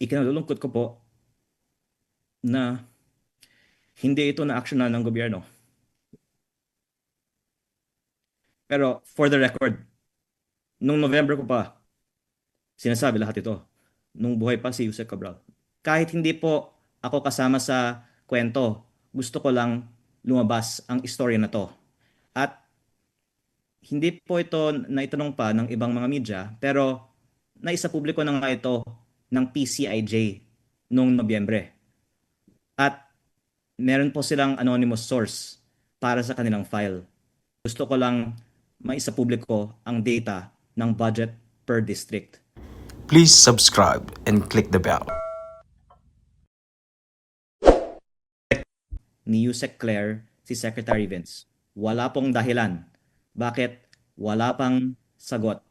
Ikinalulungkot ko po na hindi ito na-actionan ng gobyerno. Pero for the record, nung November ko pa sinasabi lahat ito, nung buhay pa si Yusek Cabral. Kahit hindi po ako kasama sa kwento, gusto ko lang lumabas ang istorya na to. At hindi po ito naitanong pa ng ibang mga media, pero naisa publiko na nga ito ng PCIJ noong Nobyembre. At meron po silang anonymous source para sa kanilang file. Gusto ko lang maisa publiko ang data ng budget per district. Please subscribe and click the bell. Ni Yusek Claire si Secretary Vince. Wala pong dahilan bakit wala pang sagot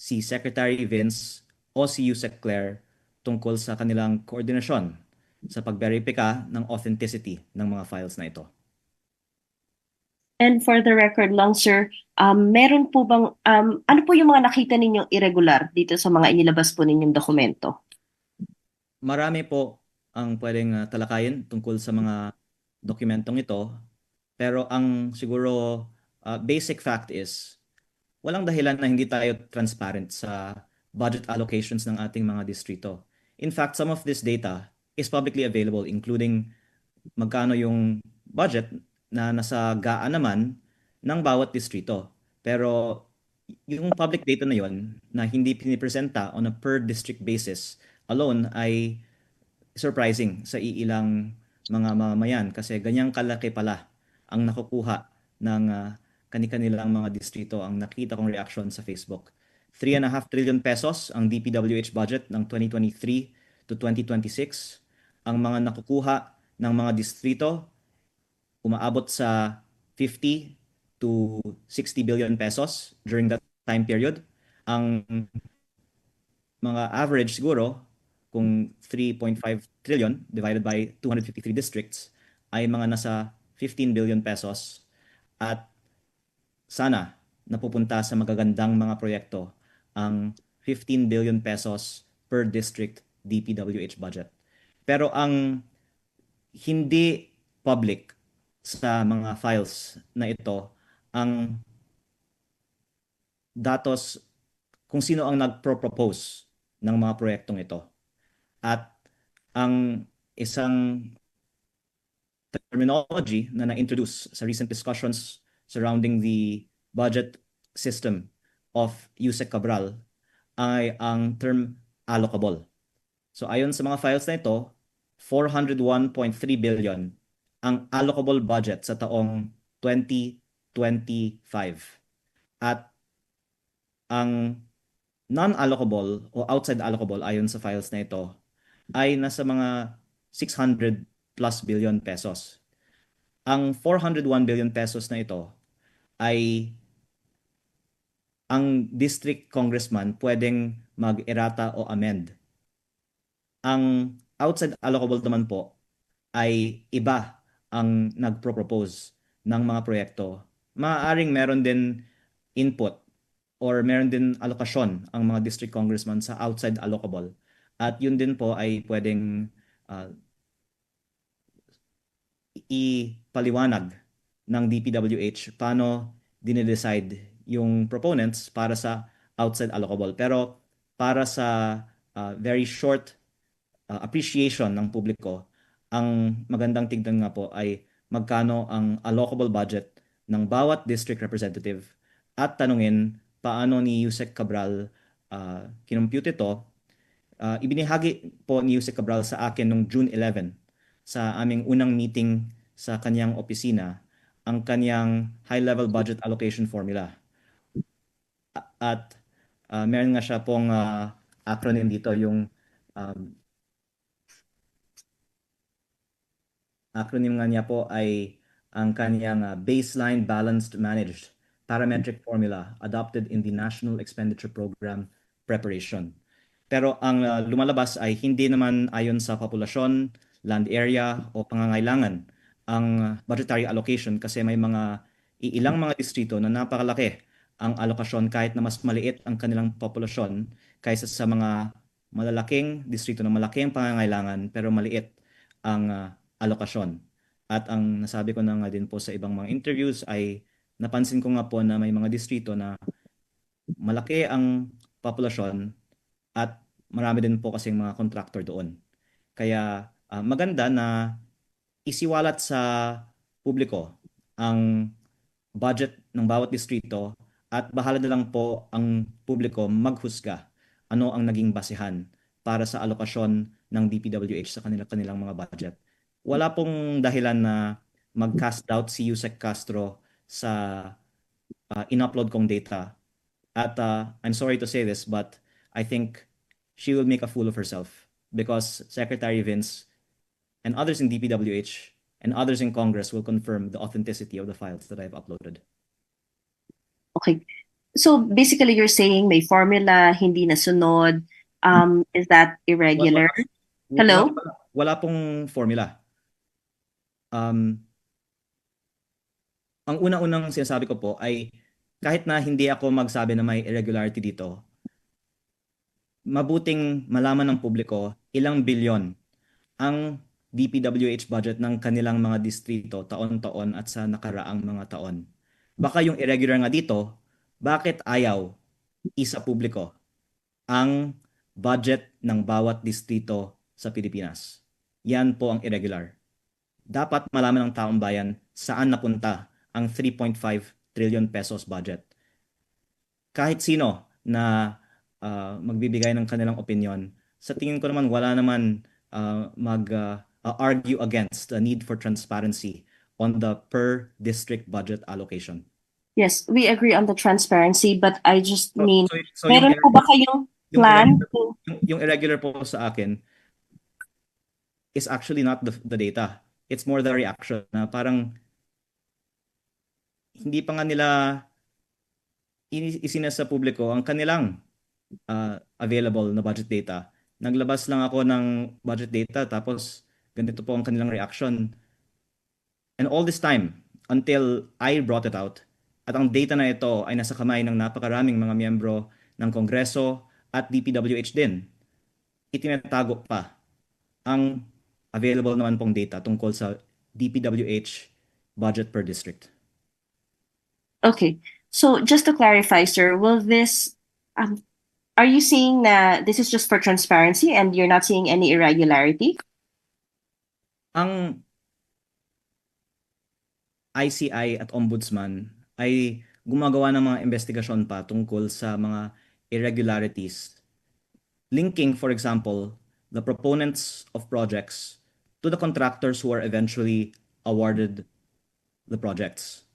si Secretary Vince o si Yusek Claire tungkol sa kanilang koordinasyon sa pagberipika ng authenticity ng mga files na ito. And for the record lang, sir, meron po bang, ano po yung mga nakita ninyong irregular dito sa mga inilabas po ninyong dokumento? Marami po ang pwedeng talakayin tungkol sa mga dokumentong ito, pero ang siguro basic fact is walang dahilan na hindi tayo transparent sa budget allocations ng ating mga distrito. In fact, some of this data is publicly available, including magkano yung budget na nasa gaan naman ng bawat distrito. Pero yung public data na yon na hindi pinipresenta on a per district basis alone ay surprising sa iilang mga mamamayan kasi ganyang kalaki pala ang nakukuha ng kani-kanilang mga distrito. Ang nakita kong reaction sa Facebook. 3.5 trillion pesos ang DPWH budget ng 2023 to 2026. Ang mga nakukuha ng mga distrito umaabot sa 50 to 60 billion pesos during that time period. Ang mga average siguro, kung 3.5 trillion divided by 253 districts, ay mga nasa 15 billion pesos. At sana napupunta sa magagandang mga proyekto ang 15 billion pesos per district DPWH budget. Pero ang hindi public sa mga files na ito ang datos kung sino ang nagpro-propose ng mga proyektong ito. At ang isang terminology na na-introduce sa recent discussions surrounding the budget system of Yusek Cabral ay ang term allocable. So ayon sa mga files na ito, 401.3 billion ang allocable budget sa taong 2025. At ang non-allocable o outside allocable ayon sa files na ito ay nasa mga 600 plus billion pesos. Ang 401 billion pesos na ito ay ang district congressman pwedeng mag-erata o amend. Ang outside allocable naman po ay iba ang nagpro-propose ng mga proyekto. Maaaring meron din input or meron din alokasyon ang mga district congressman sa outside allocable. At yun din po ay pwedeng ipaliwanag ng DPWH paano dinidecide yung proponents para sa outside allocable. Pero para sa very short appreciation ng publiko, ang magandang tignan nga po ay magkano ang allocable budget ng bawat district representative at tanungin paano ni Yusek Cabral kinompute ito. Ibinahagi po ni Yusek Cabral sa akin noong June 11 sa aming unang meeting sa kanyang opisina ang kanyang high-level budget allocation formula. At meron nga siya pong acronym dito, yung acronym nga niya po ay ang kanyang Baseline Balanced Managed Parametric Formula adopted in the National Expenditure Program Preparation. Pero ang lumalabas ay hindi naman ayon sa populasyon, land area o pangangailangan ang budgetary allocation kasi may mga ilang mga distrito na napakalaki ang alokasyon kahit na mas maliit ang kanilang populasyon kaysa sa mga malalaking distrito na malaki ang pangangailangan pero maliit ang alokasyon. At ang nasabi ko na nga din po sa ibang mga interviews ay napansin ko nga po na may mga distrito na malaki ang populasyon at marami din po kasing mga contractor doon. Kaya maganda na isiwalat sa publiko ang budget ng bawat distrito at bahala na lang po ang publiko maghusga ano ang naging basehan para sa alokasyon ng DPWH sa kanilang mga budget. Wala pong dahilan na mag-cast doubt si Yusek Castro sa in-upload kong data. At I'm sorry to say this, but I think she will make a fool of herself because Secretary Vince and others in DPWH and others in Congress will confirm the authenticity of the files that I've uploaded. Okay. So basically you're saying may formula, hindi nasunod. Is that irregular? Hello? Wala pong formula. Ang una-unang sinasabi ko po ay kahit na hindi ako magsabi na may irregularity dito, mabuting malaman ng publiko ilang bilyon ang DPWH budget ng kanilang mga distrito taon-taon at sa nakaraang mga taon. Baka yung irregular nga dito, bakit ayaw isa publiko ang budget ng bawat distrito sa Pilipinas? Yan po ang irregular. Dapat malaman ng taong bayan saan napunta ang 3.5 trillion pesos budget. Kahit sino na magbibigay ng kanilang opinion, sa tingin ko naman wala naman mag-argue against the need for transparency on the per district budget allocation. Yes, we agree on the transparency, but I just mean, So meron po ba kayong plan? yung irregular po sa akin is actually not the data. It's more the reaction na parang hindi pa nga nila isinasa sa publiko ang kanilang available na budget data. Naglabas lang ako ng budget data tapos ganito po ang kanilang reaction. And all this time, until I brought it out, at ang data na ito ay nasa kamay ng napakaraming mga miyembro ng Kongreso at DPWH din, itinatago pa ang available naman pong data tungkol sa DPWH budget per district. Okay. So just to clarify, sir, will this, are you saying that this is just for transparency and you're not seeing any irregularity? Ang ICI at Ombudsman ay gumagawa ng mga investigasyon pa tungkol sa mga irregularities. Linking, for example, the proponents of projects to the contractors who are eventually awarded the projects.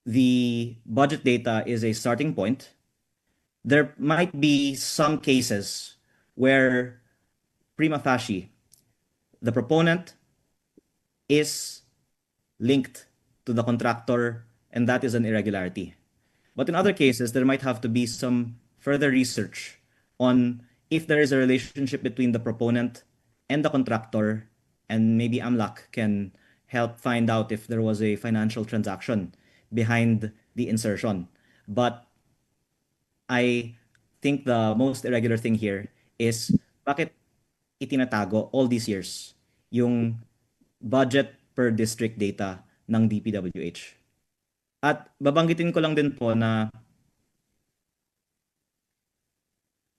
The budget data is a starting point. There might be some cases where prima facie, the proponent is linked to the contractor and that is an irregularity. But in other cases, there might have to be some further research on if there is a relationship between the proponent and the contractor, and maybe AMLAC can help find out if there was a financial transaction behind the insertion. But I think the most irregular thing here is bakit itinatago all these years yung budget per district data ng DPWH. At babanggitin ko lang din po na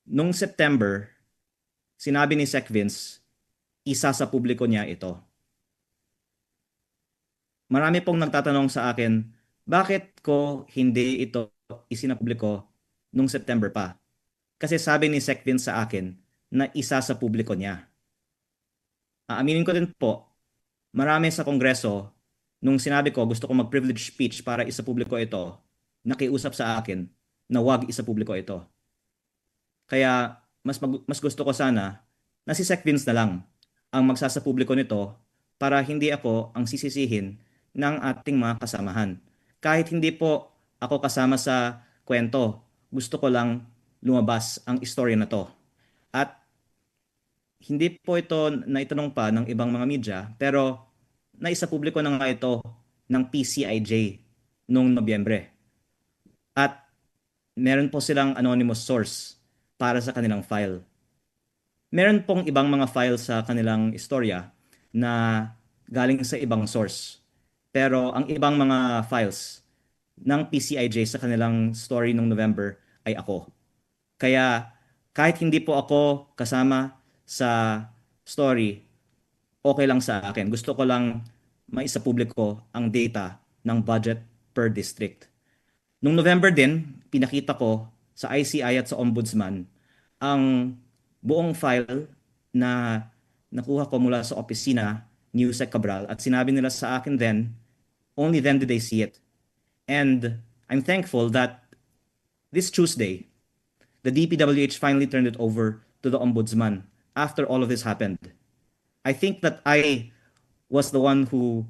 nung September, sinabi ni Sec Vince, isa sa publiko niya ito. Marami pong nagtatanong sa akin, bakit ko hindi ito isinapubliko nung September pa? Kasi sabi ni Sec Vince sa akin na isa sa publiko niya. Aaminin ko din po, marami sa Kongreso, nung sinabi ko gusto ko mag-privilege speech para isapubliko ito, nakiusap sa akin na wag isapubliko ito. Kaya mas gusto ko sana na si Sec Vince na lang ang magsasapubliko nito para hindi ako ang sisisihin ng ating mga kasamahan. Kahit hindi po ako kasama sa kwento, gusto ko lang lumabas ang istorya na to. At hindi po ito naitanong pa ng ibang mga media, pero naisapubliko na nga ito ng PCIJ noong Nobyembre. At meron po silang anonymous source para sa kanilang file. Meron pong ibang mga files sa kanilang istorya na galing sa ibang source. Pero ang ibang mga files ng PCIJ sa kanilang story nung November ay ako. Kaya kahit hindi po ako kasama sa story, okay lang sa akin. Gusto ko lang maisapubliko ang data ng budget per district. Nung November din, pinakita ko sa ICI at sa Ombudsman ang buong file na nakuha ko mula sa opisina ni Yusek Cabral at sinabi nila sa akin then, only then did they see it. And I'm thankful that this Tuesday, the DPWH finally turned it over to the Ombudsman after all of this happened. I think that I was the one who,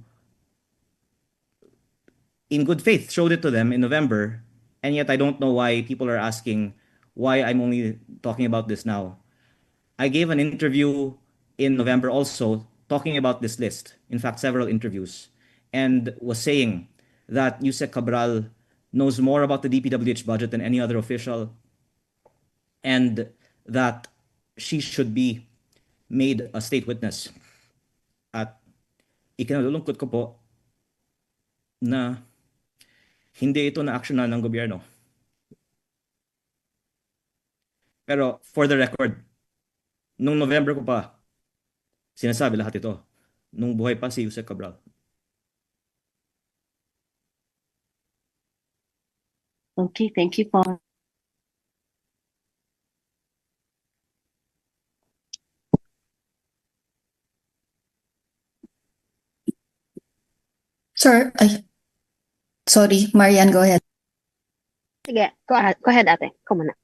in good faith, showed it to them in November, and yet I don't know why people are asking why I'm only talking about this now. I gave an interview in November also talking about this list, in fact, several interviews, and was saying that Yusek Cabral knows more about the DPWH budget than any other official, and that she should be made a state witness. At ikinalulungkot ko po na hindi ito na-actionan ng gobyerno. Pero for the record, nung November ko pa sinasabi lahat ito, nung buhay pa si Yusek Cabral. Okay, thank you po. Sir, ay, sorry, Marian, go ahead. Sige, go ahead ate. Ikaw muna.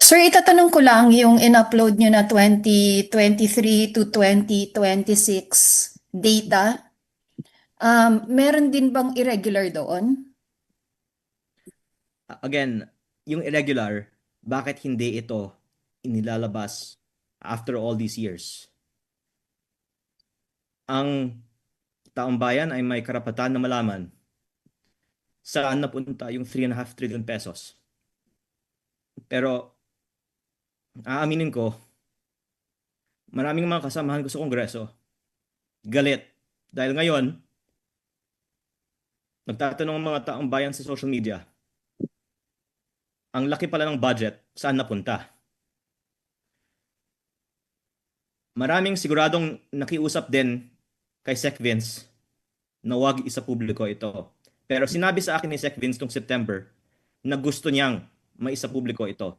Sir, itatanong ko lang yung in-upload nyo na 2023 to 2026 data. Meron din bang irregular doon? Again, yung irregular, bakit hindi ito inilalabas after all these years? Ang taong bayan ay may karapatan na malaman saan napunta yung 3.5 trillion pesos. Pero aaminin ko, maraming mga kasamahan ko sa Kongreso galit dahil ngayon nagtatanong ang mga taong bayan sa social media, ang laki pala ng budget, saan napunta? Maraming siguradong nakiusap din kay Sec Vince na wag isa publiko ito. Pero sinabi sa akin ni Sec Vince noong September na gusto niyang maisa publiko ito.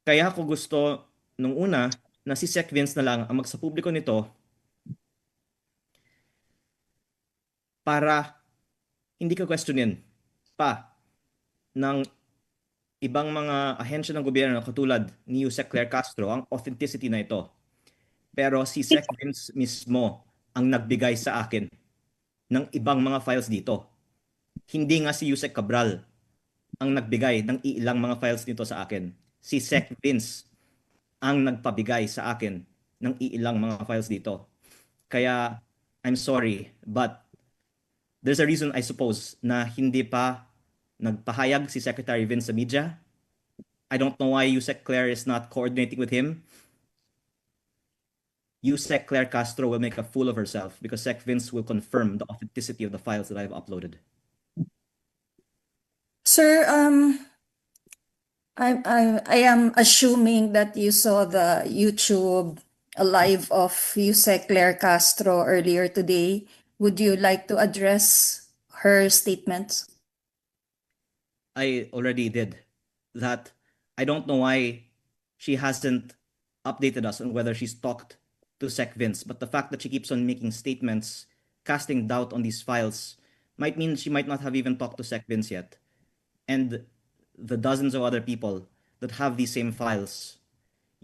Kaya ako gusto nung una na si Sec Vince na lang ang magsapubliko nito para hindi ka questionin pa ng ibang mga ahensya ng gobyerno katulad ni Yusek Claire Castro ang authenticity na ito. Pero si Sec Vince mismo ang nagbigay sa akin ng ibang mga files dito. Hindi nga si Yusek Cabral ang nagbigay ng ilang mga files dito sa akin. Si Sec Vince ang nagpabigay sa akin ng ilang mga files dito. Kaya I'm sorry, but there's a reason I suppose na hindi pa nagpahayag si Secretary Vince sa media. I don't know why Yusek Claire is not coordinating with him. Yusek Claire Castro will make a fool of herself because Sec Vince will confirm the authenticity of the files that I've uploaded. Sir, I am assuming that you saw the YouTube live of Yusek Claire Castro earlier today. Would you like to address her statements? I already did that. I don't know why she hasn't updated us on whether she's talked to Sec Vince, but the fact that she keeps on making statements, casting doubt on these files, might mean she might not have even talked to Sec Vince yet. And the dozens of other people that have these same files,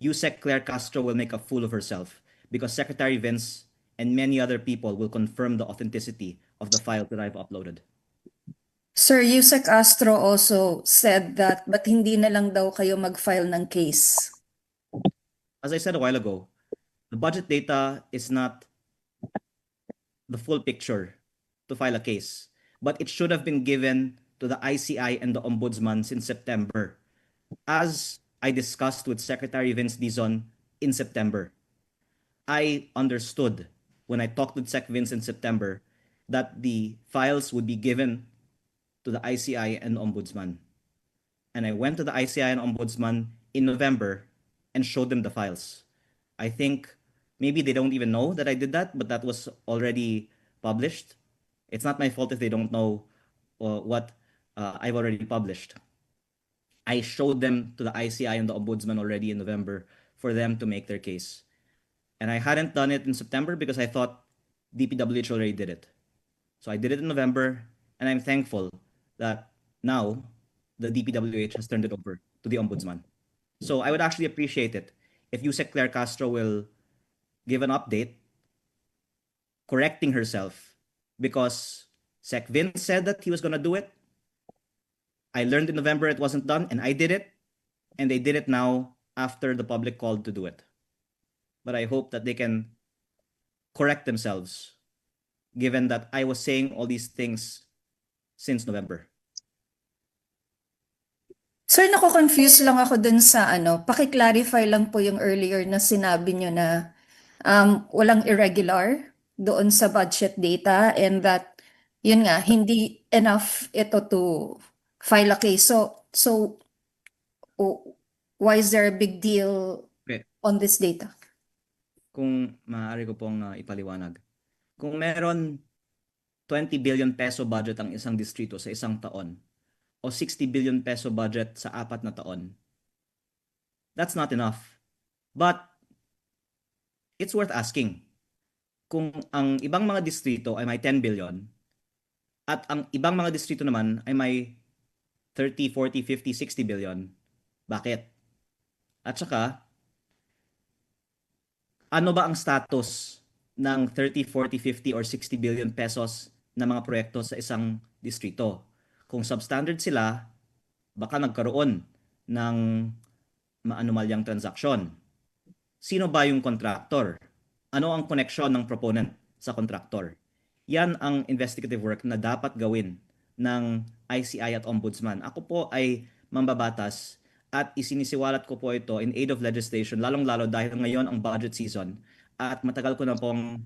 Yusek Claire Castro will make a fool of herself because Secretary Vince and many other people will confirm the authenticity of the files that I've uploaded. Sir, Yusek Castro also said that but hindi na lang daw kayo mag-file ng case. As I said a while ago, the budget data is not the full picture to file a case, but it should have been given to the ICI and the Ombudsman since September. As I discussed with Secretary Vince Dizon in September. I understood when I talked with Sec Vince in September that the files would be given to the ICI and Ombudsman. And I went to the ICI and Ombudsman in November and showed them the files. I think maybe they don't even know that I did that, but that was already published. It's not my fault if they don't know what I've already published. I showed them to the ICI and the Ombudsman already in November for them to make their case. And I hadn't done it in September because I thought DPWH already did it. So I did it in November, and I'm thankful that now the DPWH has turned it over to the Ombudsman. So I would actually appreciate it if Yusek Claire Castro will give an update correcting herself, because Sec Vince said that he was going to do it. I learned in November it wasn't done, and I did it, and they did it now after the public called to do it. But I hope that they can correct themselves, given that I was saying all these things since November. Sir, nako-confuse lang ako dun sa paki-clarify lang po yung earlier na sinabi nyo na walang irregular doon sa budget data, and that, yun nga, hindi enough ito to file a case. So why is there a big deal Okay. on this data? Kung maaari ko pong ipaliwanag. Kung meron 20 billion peso budget ang isang distrito sa isang taon, o 60 billion peso budget sa 4 na taon, that's not enough. But it's worth asking. Kung ang ibang mga distrito ay may 10 billion at ang ibang mga distrito naman ay may 30, 40, 50, 60 billion, bakit? At saka, ano ba ang status ng 30, 40, 50, or 60 billion pesos na mga proyekto sa isang distrito? Kung substandard sila, baka nagkaroon ng maanumalyang transaksyon. Sino ba yung contractor? Ano ang koneksyon ng proponent sa contractor? Yan ang investigative work na dapat gawin ng ICI at Ombudsman. Ako po ay mambabatas at isinisiwalat ko po ito in aid of legislation, lalong-lalo dahil ngayon ang budget season at matagal ko na pong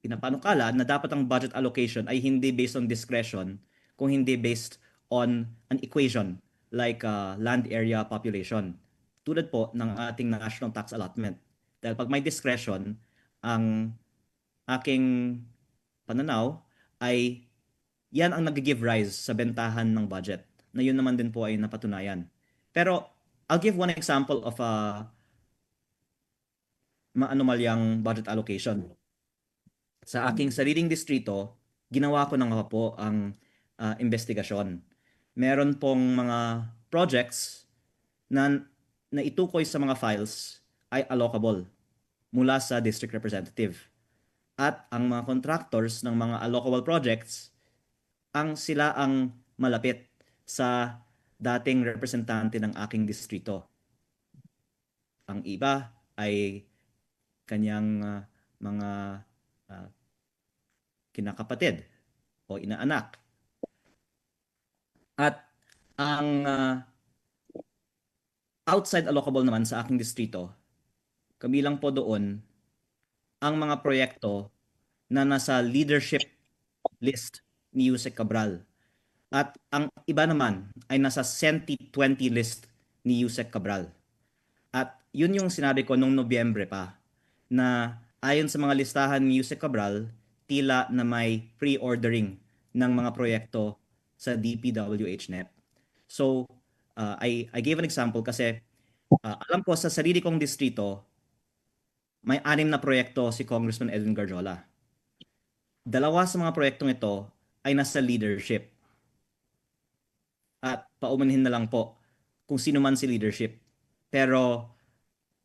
pinapanukala na dapat ang budget allocation ay hindi based on discretion, kung hindi based on an equation like land area population. Tulad po ng ating national tax allotment. Dahil pag may discretion, ang aking pananaw ay yan ang nag-give rise sa bentahan ng budget, na yun naman din po ay napatunayan. Pero I'll give one example of a maanumalyang budget allocation. Sa aking sariling distrito, ginawa ko na nga po ang investigasyon. Meron pong mga projects na itukoy sa mga files ay allocable mula sa district representative. At ang mga contractors ng mga allocable projects, sila ang malapit sa dating representante ng aking distrito. Ang iba ay kanyang mga kinakapatid o inaanak. At ang outside allocable naman sa aking distrito, kabilang po doon ang mga proyekto na nasa leadership list ni Yusek Cabral. At ang iba naman ay nasa Senti 20 list ni Yusek Cabral. At yun yung sinabi ko nung Nobyembre pa, na ayon sa mga listahan ni Yusek Cabral, tila na may pre-ordering ng mga proyekto sa DPWH NEP. So, I gave an example kasi alam ko sa sarili kong distrito, may 6 na proyekto si Congressman Edwin Garjola. 2 sa mga proyektong ito ay nasa leadership. At paumanhin na lang po kung sino man si leadership. Pero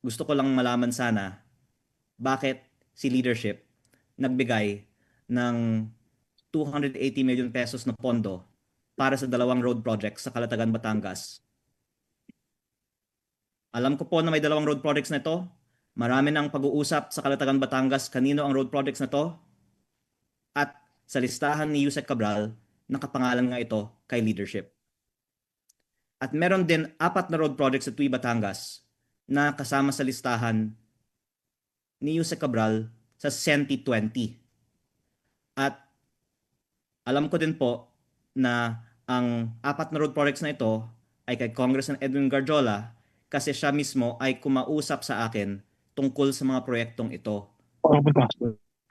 gusto ko lang malaman sana bakit si leadership nagbigay ng 280 million pesos na pondo para sa 2 road projects sa Calatagan, Batangas. Alam ko po na may 2 road projects na ito. Marami nang pag-uusap sa Calatagan, Batangas kanino ang road projects na ito. At sa listahan ni Yusek Cabral, nakapangalan nga ito kay leadership. At meron din 4 na road projects sa Tuy, Batangas na kasama sa listahan ni Yusek Cabral sa SENTI 20. At alam ko din po na ang 4 na road projects na ito ay kay Congressman Edwin Garjola kasi siya mismo ay kumausap sa akin tungkol sa mga proyektong ito.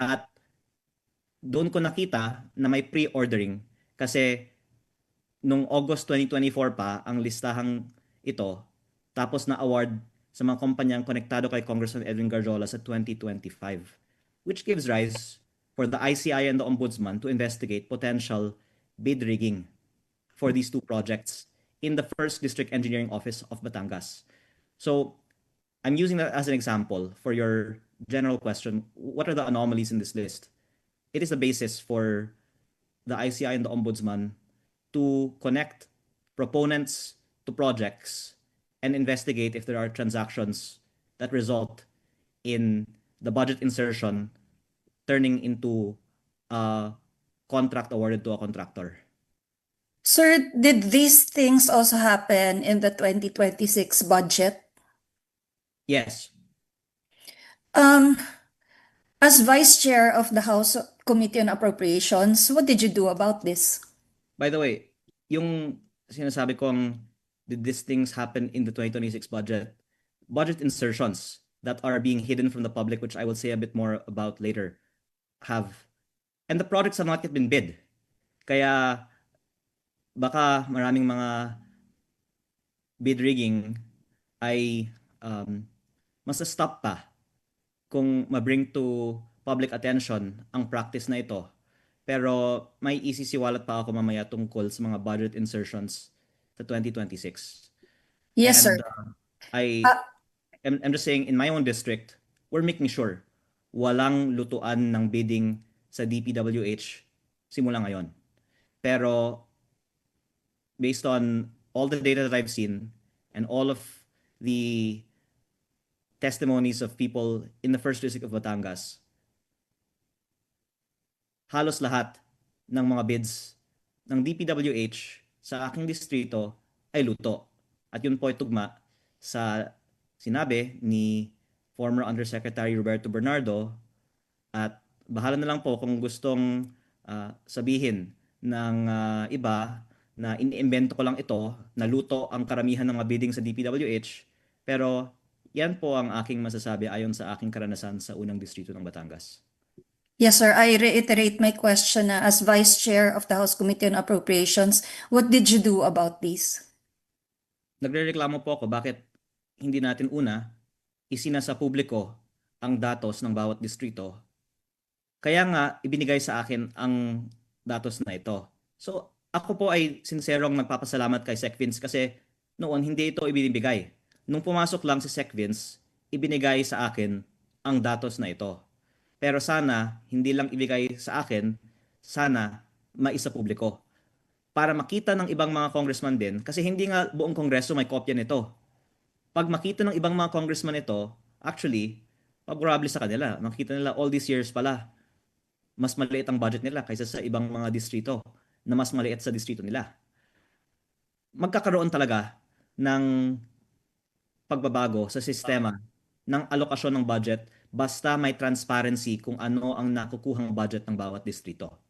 At doon ko nakita na may pre-ordering kasi nung August 2024 pa ang listahang ito, tapos na award sa mga kumpanyang konektado kay Congressman Edwin Garjola sa 2025, which gives rise for the ICI and the Ombudsman to investigate potential bid rigging for these 2 projects in the 1st District Engineering Office of Batangas. So I'm using that as an example for your general question. What are the anomalies in this list? It is the basis for the ICI and the Ombudsman to connect proponents to projects and investigate if there are transactions that result in the budget insertion turning into a contract awarded to a contractor. Sir, did these things also happen in the 2026 budget? Yes. As Vice Chair of the House Committee on Appropriations, what did you do about this? By the way, yung sinasabi kong did these things happen in the 2026 budget insertions that are being hidden from the public, which I will say a bit more about later, have. And the projects have not yet been bid. Kaya baka maraming mga bid rigging ay mas-stop pa kung ma-bring to public attention ang practice na ito. Pero may isisiwalat pa ako mamaya tungkol sa mga budget insertions sa 2026. Yes, sir. And I'm just saying, in my own district, we're making sure walang lutuan ng bidding sa DPWH simula ngayon. Pero based on all the data that I've seen and all of the testimonies of people in the 1st District of Batangas, halos lahat ng mga bids ng DPWH sa aking distrito ay luto. At yun po ay tugma sa sinabi ni former Undersecretary Roberto Bernardo, at bahala na lang po kung gustong sabihin ng iba na iniimbento ko lang ito, na luto ang karamihan ng mga bidding sa DPWH, pero yan po ang aking masasabi ayon sa aking karanasan sa unang distrito ng Batangas. Yes, sir. I reiterate my question as Vice Chair of the House Committee on Appropriations. What did you do about this? Nagrereklamo po ako bakit hindi natin una isinasa publiko ang datos ng bawat distrito. Kaya nga ibinigay sa akin ang datos na ito. So ako po ay sinserong nagpapasalamat kay Sec Vince kasi noon hindi ito ibinibigay. Nung pumasok lang si Sec Vince, ibinigay sa akin ang datos na ito. Pero sana hindi lang ibigay sa akin, sana maisa publiko. Para makita ng ibang mga congressman din, kasi hindi nga buong kongreso may kopya nito. Pag makita ng ibang mga congressman ito, actually, favorable sa kanila. Makita nila all these years pala, mas maliit ang budget nila kaysa sa ibang mga distrito na mas maliit sa distrito nila. Magkakaroon talaga ng pagbabago sa sistema ng alokasyon ng budget basta may transparency kung ano ang nakukuhang budget ng bawat distrito.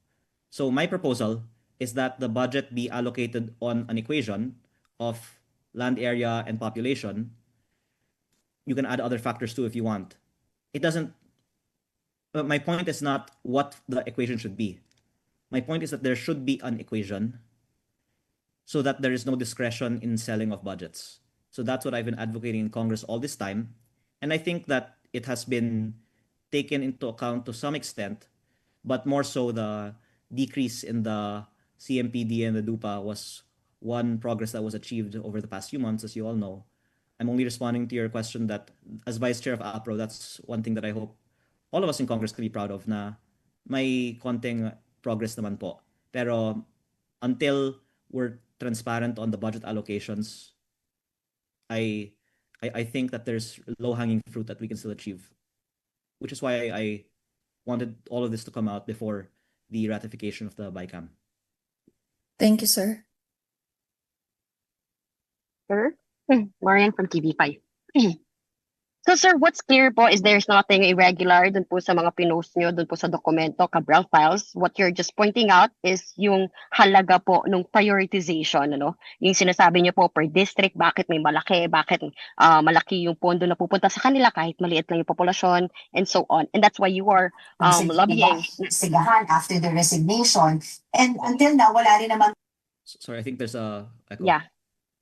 So my proposal is that the budget be allocated on an equation of land area and population. You can add other factors too if you want. It doesn't, but my point is not what the equation should be. My point is that there should be an equation so that there is no discretion in selling of budgets. So that's what I've been advocating in Congress all this time. And I think that it has been taken into account to some extent, but more so the decrease in the CMPD and the DUPA was one progress that was achieved over the past few months, as you all know. I'm only responding to your question that as Vice Chair of APRO, that's one thing that I hope all of us in Congress can be proud of, na may konting progress naman po. Pero until we're transparent on the budget allocations, I think that there's low-hanging fruit that we can still achieve, which is why I wanted all of this to come out before the ratification of the BICAM. Thank you, sir. Sir? Marian from TV5. So sir, what's clear po is there's nothing irregular dun po sa mga pinost nyo, dun po sa dokumento, Cabral Files. What you're just pointing out is yung halaga po nung prioritization, ano? Yung sinasabi nyo po per district, bakit may malaki, bakit malaki yung pondo na pupunta sa kanila kahit maliit lang yung populasyon, and so on. And that's why you are lobbying. Investigahan after the resignation. And until now, wala rin naman Sorry, I think there's a echo. Yeah.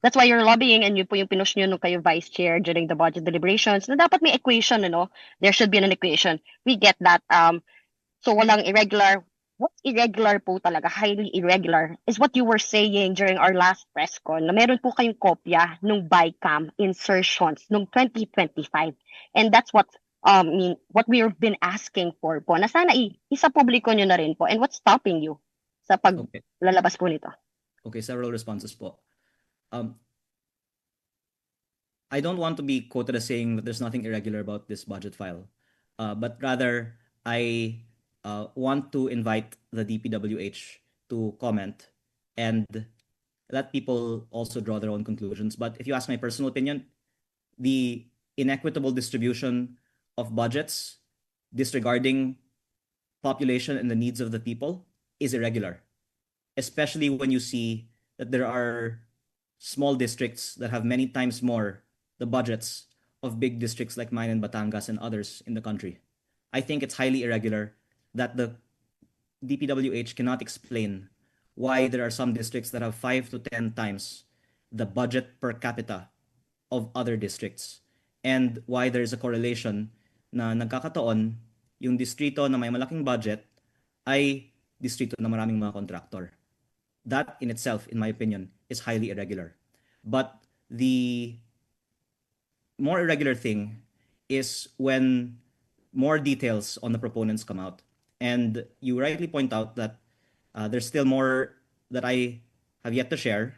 That's why you're lobbying and yun po yung pinush nyo nung kayo vice chair during the budget deliberations na dapat may equation, ano? There should be an equation. We get that. So walang irregular. What's irregular po talaga, highly irregular, is what you were saying during our last press con na meron po kayong kopya nung BICAM insertions nung 2025. And that's what what we've been asking for po na sana isa publiko nyo na rin po. And what's stopping you sa Okay. paglalabas po nito? Okay, several responses po. I don't want to be quoted as saying that there's nothing irregular about this budget file, but rather I want to invite the DPWH to comment and let people also draw their own conclusions. But if you ask my personal opinion, the inequitable distribution of budgets disregarding population and the needs of the people is irregular, especially when you see that there are small districts that have many times more the budgets of big districts like mine in Batangas and others in the country. I think it's highly irregular that the DPWH cannot explain why there are some districts that have 5 to 10 times the budget per capita of other districts, and why there is a correlation na nagkakataon yung distrito na may malaking budget ay distrito na maraming mga kontraktor. That in itself, in my opinion, is highly irregular. But the more irregular thing is when more details on the proponents come out. And you rightly point out that there's still more that I have yet to share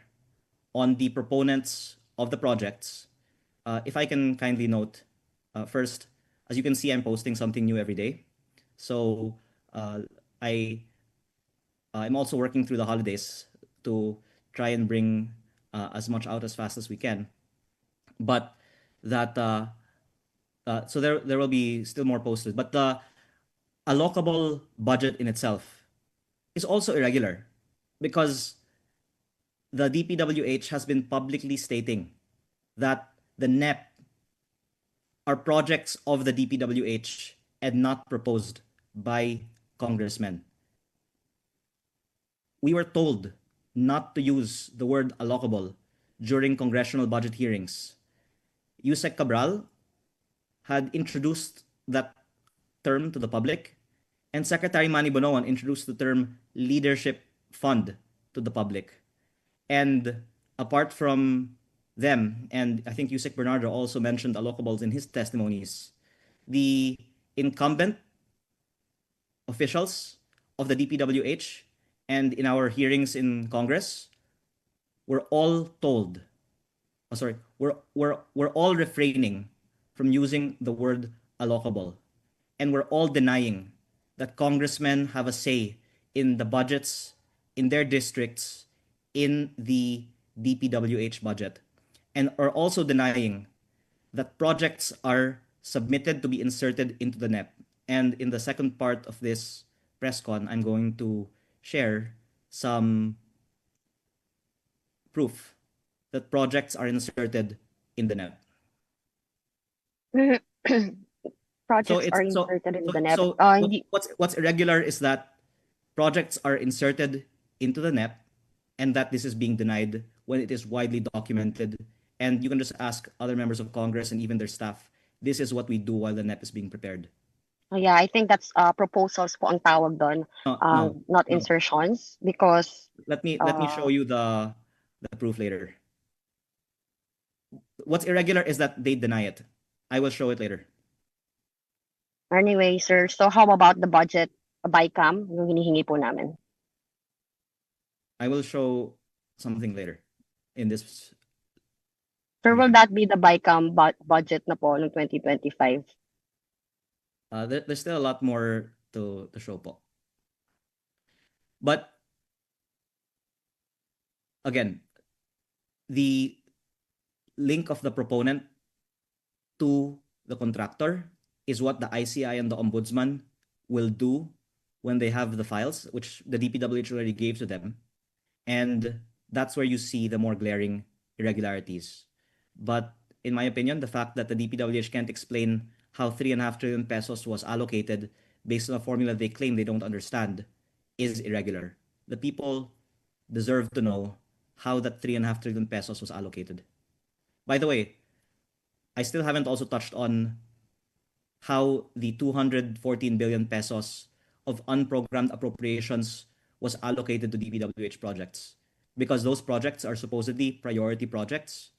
on the proponents of the projects. If I can kindly note, first, as you can see, I'm posting something new every day. So I'm also working through the holidays to try and bring as much out as fast as we can. But that so there will be still more posted. But the allocable budget in itself is also irregular because the DPWH has been publicly stating that the NEP are projects of the DPWH and not proposed by congressmen. We were told not to use the word allocable during congressional budget hearings. Yusek Cabral had introduced that term to the public, and Secretary Manny Bonoan introduced the term leadership fund to the public. And apart from them, and I think Yusek Bernardo also mentioned allocables in his testimonies, the incumbent officials of the DPWH and in our hearings in Congress were all told, we're all refraining from using the word allocable. And we're all denying that congressmen have a say in the budgets in their districts in the DPWH budget, and are also denying that projects are submitted to be inserted into the NEP. And in the second part of this press con, I'm going to share some proof that projects are inserted in the NEP. Projects are inserted in the NEP. What's irregular is that projects are inserted into the NEP and that this is being denied when it is widely documented. And you can just ask other members of Congress and even their staff, this is what we do while the NEP is being prepared. Yeah, I think that's proposals po ang tawag doon, not insertions, because let me show you the proof later. What's irregular is that they deny it. I will show it later. Anyway, sir, so how about the budget BICAM, yung hinihingi po namin? I will show something later in this. Sir, will that be the BICAM budget na po noong 2025? There's still a lot more to show po. But again, the link of the proponent to the contractor is what the ICI and the ombudsman will do when they have the files, which the DPWH already gave to them. And that's where you see the more glaring irregularities. But in my opinion, the fact that the DPWH can't explain how 3.5 trillion pesos was allocated based on a formula they claim they don't understand is irregular. The people deserve to know how that 3.5 trillion pesos was allocated. By the way, I still haven't also touched on how the 214 billion pesos of unprogrammed appropriations was allocated to DPWH projects, because those projects are supposedly priority projects.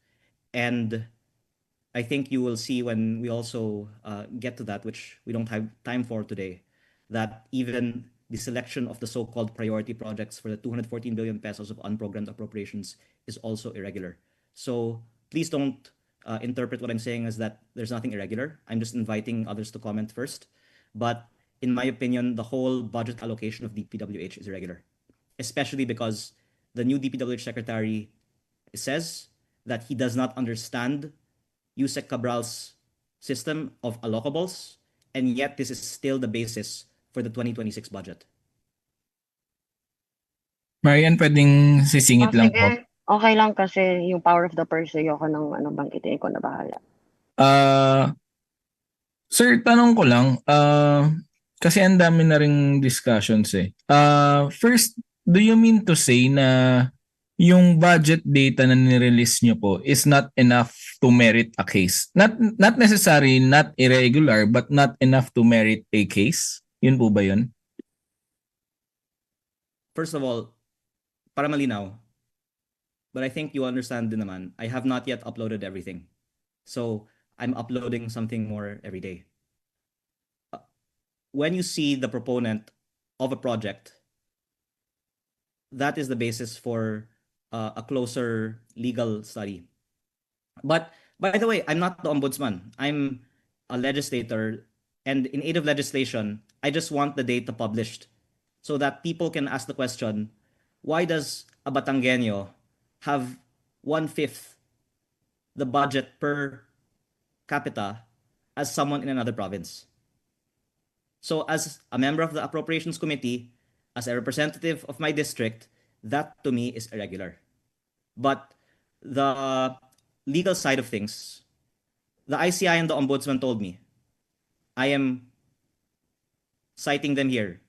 And I think you will see when we also get to that, which we don't have time for today, that even the selection of the so-called priority projects for the 214 billion pesos of unprogrammed appropriations is also irregular. So please don't interpret what I'm saying as that there's nothing irregular. I'm just inviting others to comment first. But in my opinion, the whole budget allocation of DPWH is irregular, especially because the new DPWH secretary says that he does not understand Yusek Cabral's system of allocables, and yet this is still the basis for the 2026 budget. Marian, pwedeng sisingit lang po. Sige. Okay lang kasi yung power of the purse, ayoko nang banggitin ko na bahala. Sir, tanong ko lang, kasi ang dami na ring discussions eh. First, do you mean to say na yung budget data na nirelease nyo po is not enough to merit a case? Not necessarily not irregular, but not enough to merit a case? Yun po ba yun? First of all, para malinaw, but I think you understand din naman, I have not yet uploaded everything. So I'm uploading something more every day. When you see the proponent of a project, that is the basis for a closer legal study. But by the way, I'm not the ombudsman. I'm a legislator, and in aid of legislation, I just want the data published so that people can ask the question, why does a Batangueño have 1/5 the budget per capita as someone in another province? So as a member of the Appropriations Committee, as a representative of my district, that to me is irregular. But the legal side of things, the ICI and the Ombudsman told me, I am citing them here,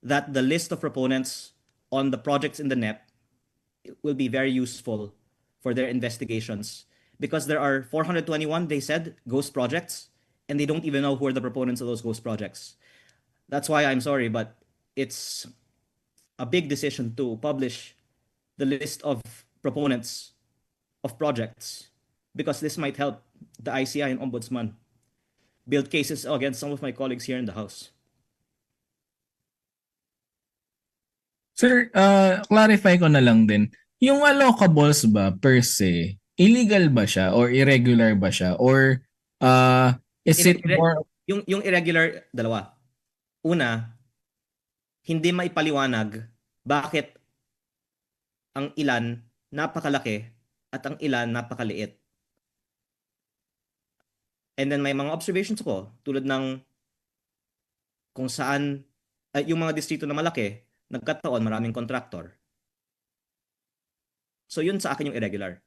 that the list of proponents on the projects in the NEP will be very useful for their investigations, because there are 421, they said, ghost projects, and they don't even know who are the proponents of those ghost projects. That's why I'm sorry, but it's a big decision to publish the list of proponents of projects, because this might help the ICI and Ombudsman build cases against some of my colleagues here in the House. Sir, clarify ko na lang din. Yung allocables ba per se, illegal ba siya or irregular ba siya? Or is it more... Yung irregular, dalawa. Una, hindi maipaliwanag bakit ang ilan napakalaki at ang ilan napakaliit. And then may mga observations ko, tulad ng kung saan yung mga distrito na malaki, nagkataon maraming contractor. So yun sa akin yung irregular.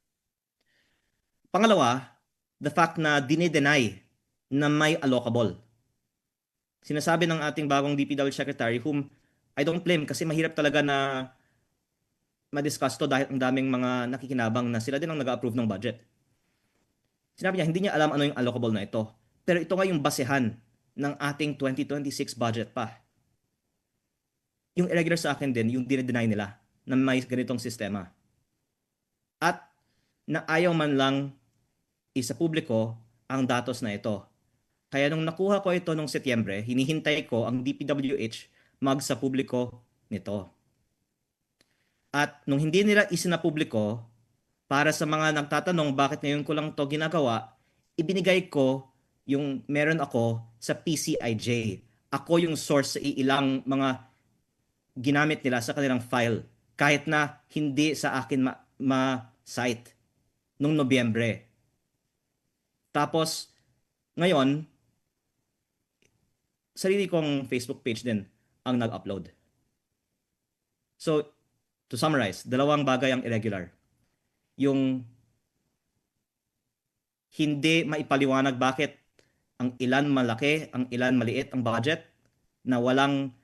Pangalawa, the fact na dinideny na may allocable. Sinasabi ng ating bagong DPWH Secretary, whom I don't blame kasi mahirap talaga na ma-discuss to dahil ang daming mga nakikinabang na sila din ang nag-approve ng budget. Sinabi niya, hindi niya alam ano yung allocable na ito. Pero ito nga yung basehan ng ating 2026 budget pa. Yung irregular sa akin din, yung dinideny nila na may ganitong sistema. At na ayaw man lang isa publiko ang datos na ito. Kaya nung nakuha ko ito nung Setyembre, hinihintay ko ang DPWH magsa publiko nito. At nung hindi nila isinapubliko, para sa mga nagtatanong bakit ngayon ko lang to ginagawa, ibinigay ko yung meron ako sa PCIJ. Ako yung source sa ilang mga ginamit nila sa kanilang file, kahit na hindi sa akin ma-cite nung Nobyembre. Tapos, ngayon, sarili kong Facebook page din ang nag-upload. So, to summarize, dalawang bagay ang irregular. Yung hindi maipaliwanag bakit ang ilan malaki, ang ilan maliit ang budget, na walang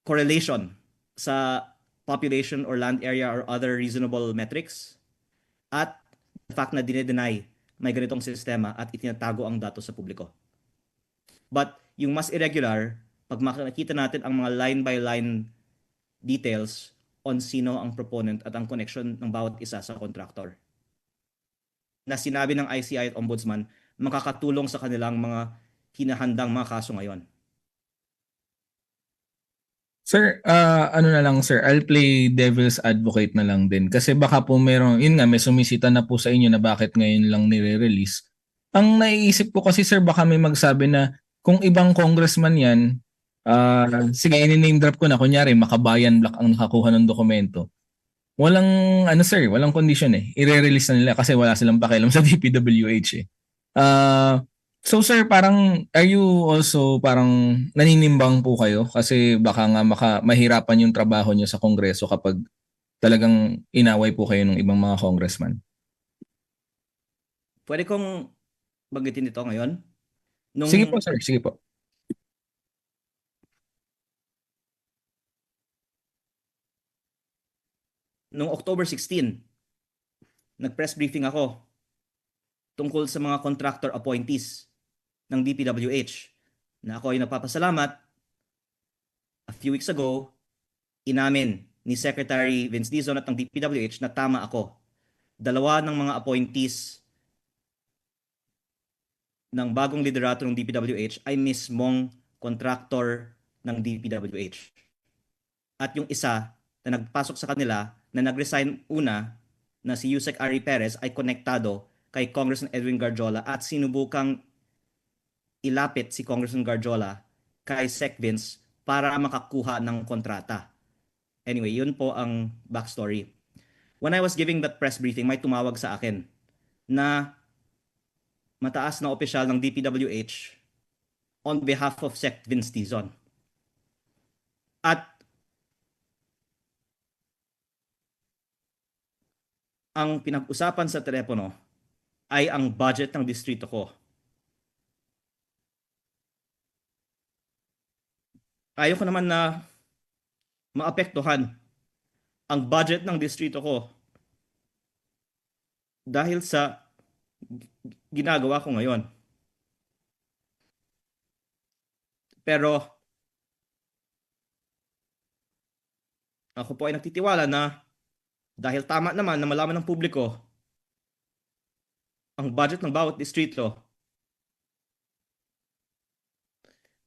correlation sa population or land area or other reasonable metrics, at the fact na dinedenay may ganitong sistema at itinatago ang datos sa publiko. But yung mas irregular, pag makikita natin ang mga line-by-line details on sino ang proponent at ang connection ng bawat isa sa contractor, na sinabi ng ICI at Ombudsman, makakatulong sa kanilang mga hinahandang mga kaso ngayon. Sir, ano na lang sir, I'll play devil's advocate na lang din. Kasi baka po meron, yun nga, may sumisita na po sa inyo na bakit ngayon lang nire-release. Ang naiisip ko kasi sir, baka may magsabi na kung ibang congressman yan, sige, ini-name drop ko na, kunyari, Makabayan Black ang nakakuha ng dokumento. Walang, ano sir, walang condition eh. I-release na nila kasi wala silang pakialam sa DPWH eh. So sir, parang are you also parang naninimbang po kayo kasi baka nga mahirapan yung trabaho niyo sa Kongreso kapag talagang inaway po kayo ng ibang mga congressman? Pwede kong banggitin ito ngayon? Sige po sir, sige po. Noong October 16, nag-press briefing ako tungkol sa mga contractor appointees ng DPWH na ako ay nagpapasalamat. A few weeks ago, inamin ni Secretary Vince Dizon at ng DPWH na tama ako. Dalawa ng mga appointees ng bagong liderato ng DPWH ay mismong contractor ng DPWH. At yung isa na nagpasok sa kanila na nag-resign una na si Yusek Ari Perez ay konektado kay Congressman Edwin Garjola at sinubukang ilapit si Congressman Garjola kay Sec Vince para makakuha ng kontrata. Anyway, yun po ang backstory. When I was giving that press briefing, may tumawag sa akin na mataas na opisyal ng DPWH on behalf of Sec Vince Dizon. At ang pinag-usapan sa telepono ay ang budget ng distrito ko. Ayaw ko naman na maapektuhan ang budget ng distrito ko dahil sa ginagawa ko ngayon. Pero ako po ay nagtitiwala na dahil tama naman na malaman ng publiko ang budget ng bawat distrito,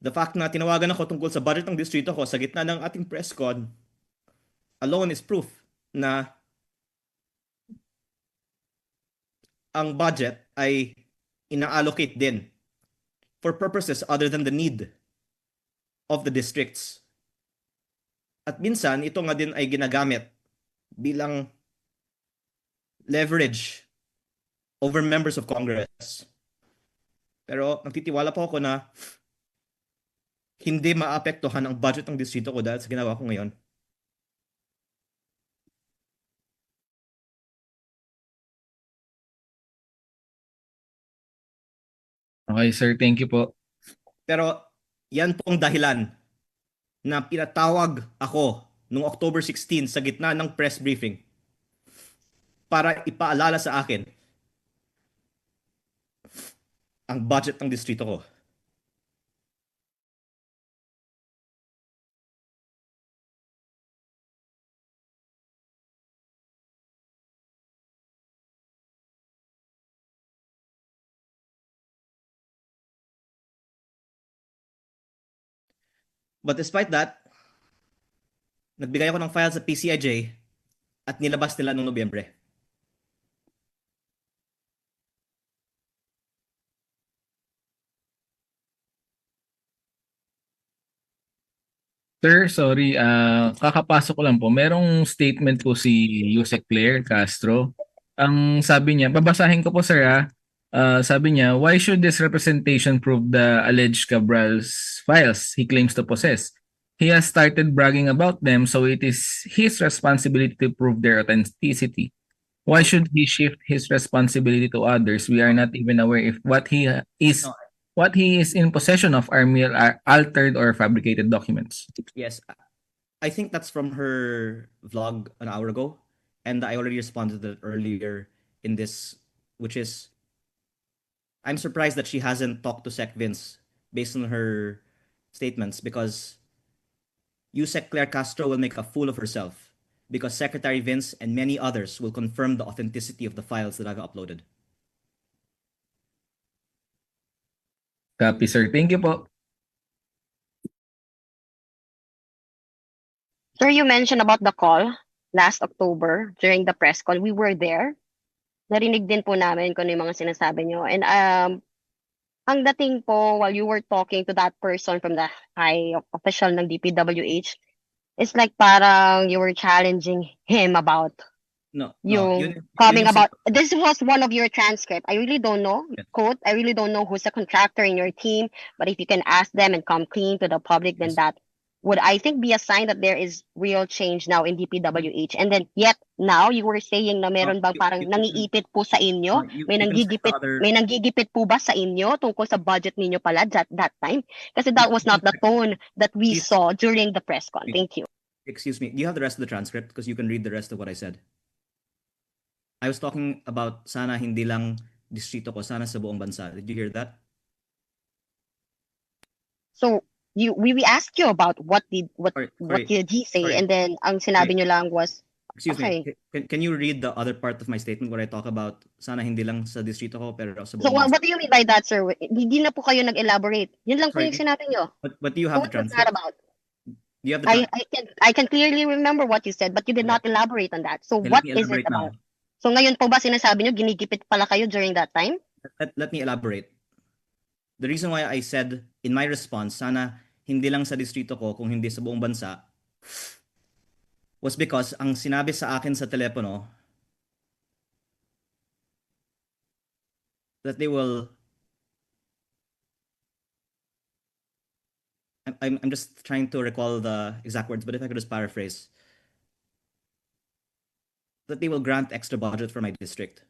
the fact na tinawagan ako tungkol sa budget ng distrito ko sa gitna ng ating press con alone is proof na ang budget ay ina-allocate din for purposes other than the need of the districts. At minsan, ito nga din ay ginagamit bilang leverage over members of Congress. Pero nagtitiwala po ako na hindi maapektuhan ang budget ng distrito ko dahil sa ginagawa ko ngayon. Okay sir, thank you po. Pero yan pong dahilan na pinatawag ako noong October 16 sa gitna ng press briefing para ipaalala sa akin ang budget ng distrito ko. But despite that, nagbigay ako ng file sa PCIJ at nilabas nila noong Nobyembre. Sir, sorry, kakapasok ko lang po. Merong statement po si Yusek Claire Castro. Ang sabi niya, babasahin ko po sir sabi niya, why should this representation prove the alleged Cabral's files he claims to possess? He has started bragging about them, so it is his responsibility to prove their authenticity. Why should he shift his responsibility to others? We are not even aware if No, what he is in possession of are mere altered or fabricated documents. yes, I think that's from her vlog an hour ago, and I already responded to that earlier in this, which is I'm surprised that she hasn't talked to Sec Vince based on her statements because Yusek Claire Castro will make a fool of herself because Secretary Vince and many others will confirm the authenticity of the files that I've uploaded. Copy, sir. Thank you po. Sir, you mentioned about the call last October during the press call. We were there. Narinig din po namin kung ano yung mga sinasabi nyo. And ang dating po while you were talking to that person from the high official ng DPWH, it's like parang you were challenging him about No, yung coming about. This was one of your transcript. I really don't know, quote, I really don't know who's the contractor in your team, but if you can ask them and come clean to the public, then Yes. that would, I think, be a sign that there is real change now in DPWH. And then yet now you were saying na meron bang parang nangiipit po sa inyo? May nanggigipit po ba sa inyo tungkol sa budget ninyo pala that time? Kasi that was not the tone that we Please. saw during the press con. Thank you. Excuse me, do you have the rest of the transcript? Because you can read the rest of what I said. I was talking about sana hindi lang distrito ko, sana sa buong bansa. Did you hear that? So we asked you about what Sorry. did he say, Sorry. and then ang sinabi nyo lang was, Excuse Okay. me. Can you read the other part of my statement where I talk about sana hindi lang sa distrito ko pero sa so buong bansa? what do you mean by that, sir? Hindi na po kayo nag-elaborate. Yun lang po Sorry. yung sinabi nyo. But do you So have the what was that transcript? about? Do you have the transcript? I can clearly remember what you said, but you did not elaborate on that. So Okay, what let me is it elaborate now. about? So ngayon po ba sinasabi nyo, ginigipit pala kayo during that time? Let me elaborate. The reason why I said in my response, sana hindi lang sa distrito ko kung hindi sa buong bansa, was because ang sinabi sa akin sa telepono that they will I'm just trying to recall the exact words, but if I could just paraphrase, that they will grant extra budget for my district.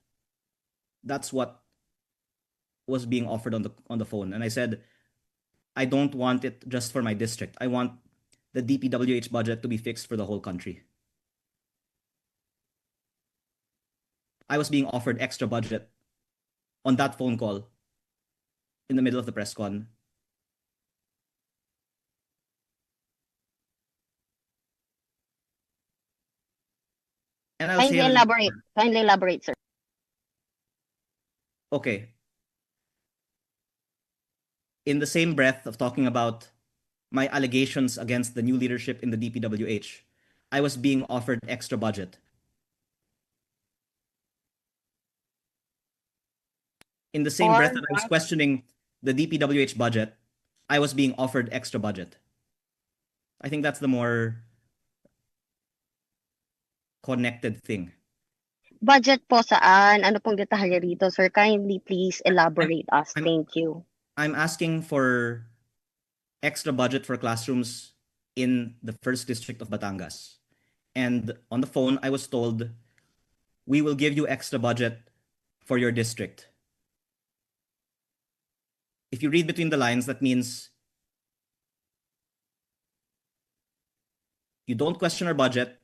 That's what was being offered on the phone. And I said, I don't want it just for my district. I want the DPWH budget to be fixed for the whole country. I was being offered extra budget on that phone call in the middle of the press con. And I'll say Kindly elaborate, sir. Okay. In the same breath of talking about my allegations against the new leadership in the DPWH, I was being offered extra budget. In the same breath that I was questioning the DPWH budget, I was being offered extra budget. I think that's the more connected thing. Budget po saan? Ano pong detalye rito, sir? Kindly please elaborate us. Thank you. I'm asking for extra budget for classrooms in the 1st District of Batangas. And on the phone, I was told, we will give you extra budget for your district. If you read between the lines, that means you don't question our budget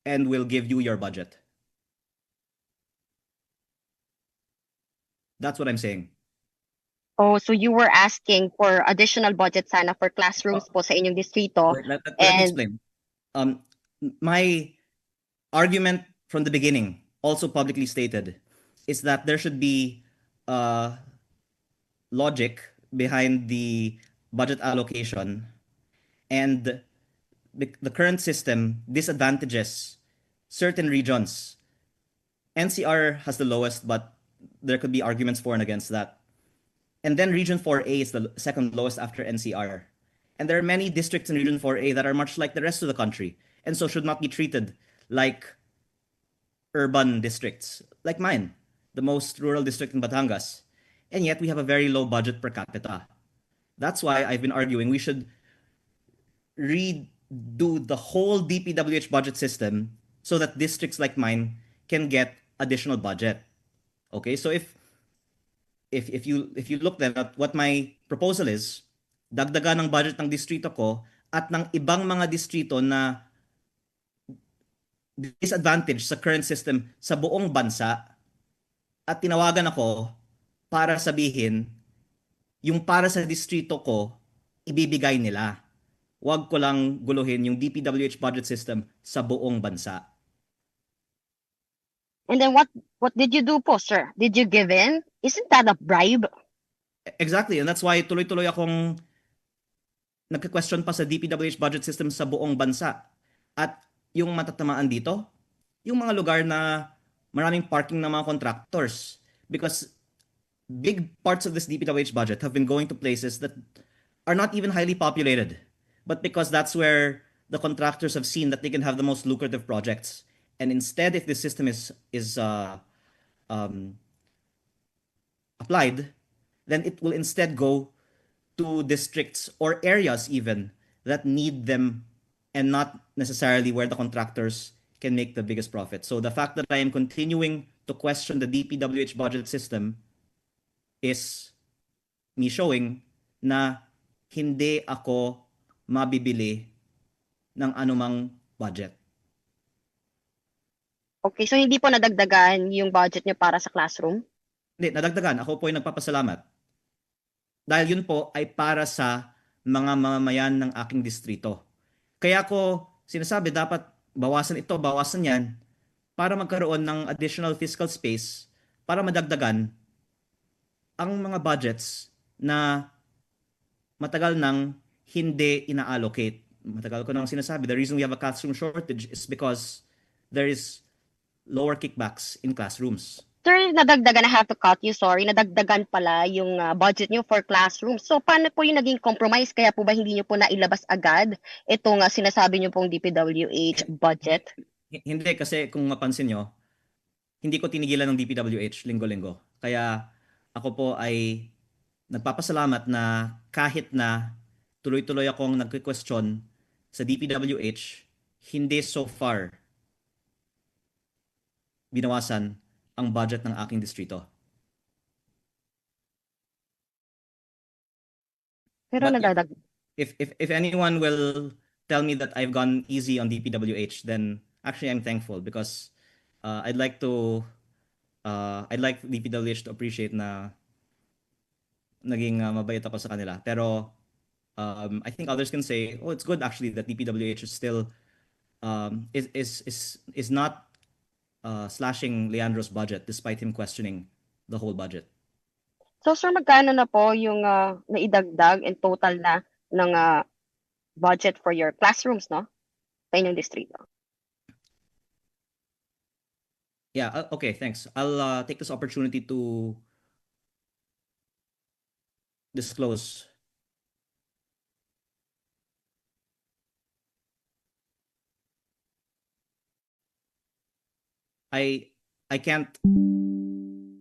and we'll give you your budget. That's what I'm saying. Oh, so you were asking for additional budget sana for classrooms po sa inyong distrito. Let me explain. My argument from the beginning, also publicly stated, is that there should be logic behind the budget allocation, and the current system disadvantages certain regions. NCR has the lowest, but there could be arguments for and against that. And then Region 4A is the second lowest after NCR. And there are many districts in Region 4A that are much like the rest of the country, and so should not be treated like urban districts, like mine, the most rural district in Batangas. And yet we have a very low budget per capita. That's why I've been arguing we should redo the whole DPWH budget system so that districts like mine can get additional budget. Okay, so if you look then at what my proposal is, dagdagan ng budget ng distrito ko at ng ibang mga distrito na disadvantage sa current system sa buong bansa, at tinawagan ako para sabihin yung para sa distrito ko ibibigay nila. Huwag ko lang guluhin yung DPWH budget system sa buong bansa. And then what did you do po, sir? Did you give in? Isn't that a bribe? Exactly, and that's why tuloy-tuloy akong nagka-question pa sa DPWH budget system sa buong bansa. At yung matatamaan dito, yung mga lugar na maraming parking ng mga contractors. Because big parts of this DPWH budget have been going to places that are not even highly populated. But because that's where the contractors have seen that they can have the most lucrative projects. And instead, if this system is applied, then it will instead go to districts or areas even that need them, and not necessarily where the contractors can make the biggest profit. So the fact that I am continuing to question the DPWH budget system is me showing na hindi ako mabibili ng anumang budget. Okay, so hindi po nadagdagan yung budget nyo para sa classroom? Hindi, nadagdagan. Ako po ay nagpapasalamat. Dahil yun po ay para sa mga mamamayan ng aking distrito. Kaya ko sinasabi dapat bawasan ito, bawasan yan, para magkaroon ng additional fiscal space para madagdagan ang mga budgets na matagal nang hindi ina-allocate. Matagal ko nang sinasabi, the reason we have a classroom shortage is because there is lower kickbacks in classrooms. Sir, nadagdagan, I have to cut you, sorry, nadagdagan pala yung budget nyo for classroom. So, paano po yung naging compromise? Kaya po ba hindi nyo po nailabas agad itong sinasabi nyo pong DPWH budget? Hindi, kasi kung mapansin nyo, hindi ko tinigilan ng DPWH linggo-linggo. Kaya ako po ay nagpapasalamat na kahit na tuloy-tuloy akong nagque-question sa DPWH, hindi so far binawasan ang budget ng aking distrito. Pero But nadadag. if anyone will tell me that I've gone easy on DPWH, then actually I'm thankful, because I'd like DPWH to appreciate na naging mabait ako sa kanila. Pero I think others can say, oh, it's good actually that DPWH is still is not slashing Leandro's budget despite him questioning the whole budget. So, sir, magkano na po yung naidagdag in total na ng budget for your classrooms, no? Sa inyong distrito. Yeah, okay, thanks. I'll take this opportunity to disclose. I can't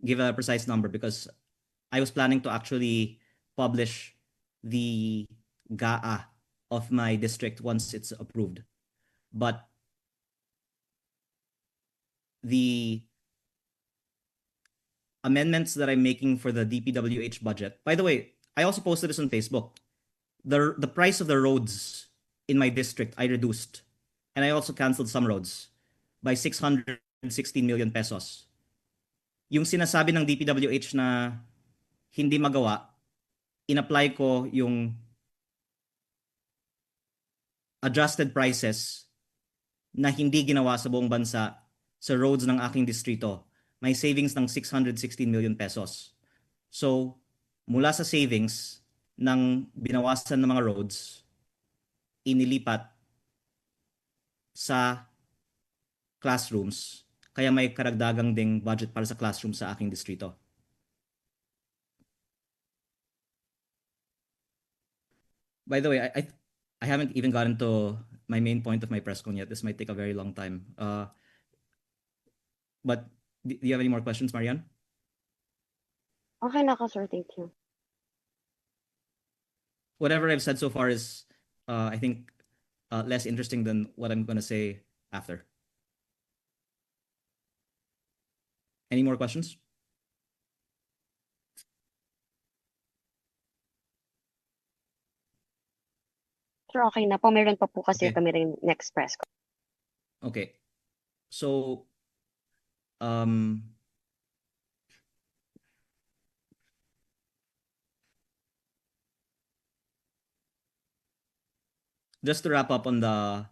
give a precise number because I was planning to actually publish the GAA of my district once it's approved. But the amendments that I'm making for the DPWH budget, by the way, I also posted this on Facebook. The price of the roads in my district I reduced, and I also canceled some roads by 616 million pesos. Yung sinasabi ng DPWH na hindi magawa, in-apply ko yung adjusted prices na hindi ginawa sa buong bansa sa roads ng aking distrito. May savings ng 616 million pesos. So, mula sa savings ng binawasan ng mga roads, inilipat sa classrooms. Kaya may karagdagang ding budget para sa classroom sa aking distrito. . By the way, I haven't even gotten to my main point of my press con yet. This might take a very long time. But do you have any more questions, Marian? Okay na ka, sir. Thank you. Whatever I've said so far is, I think, less interesting than what I'm going to say after. Any more questions? Sir, okay na po. Meron pa po kasi Okay. kami rin next press con. Okay. So, um, just to wrap up on the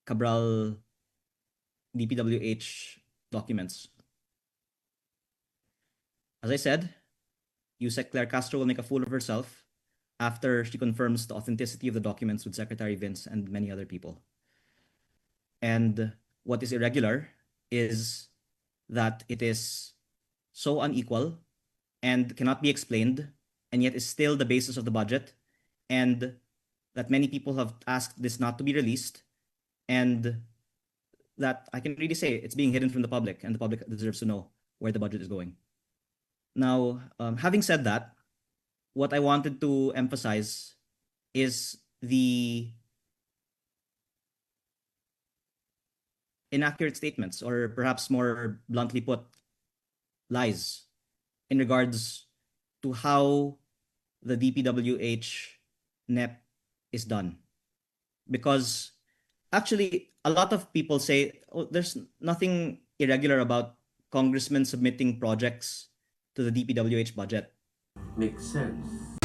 Cabral DPWH documents. As I said, Yusek Claire Castro will make a fool of herself after she confirms the authenticity of the documents with Secretary Vince and many other people. And what is irregular is that it is so unequal and cannot be explained, and yet is still the basis of the budget, and that many people have asked this not to be released, and that I can really say it's being hidden from the public, and the public deserves to know where the budget is going. Now, having said that, what I wanted to emphasize is the inaccurate statements, or perhaps more bluntly put, lies in regards to how the DPWH NEP is done. Because actually, a lot of people say, oh, there's nothing irregular about congressmen submitting projects to the DPWH budget. Makes sense.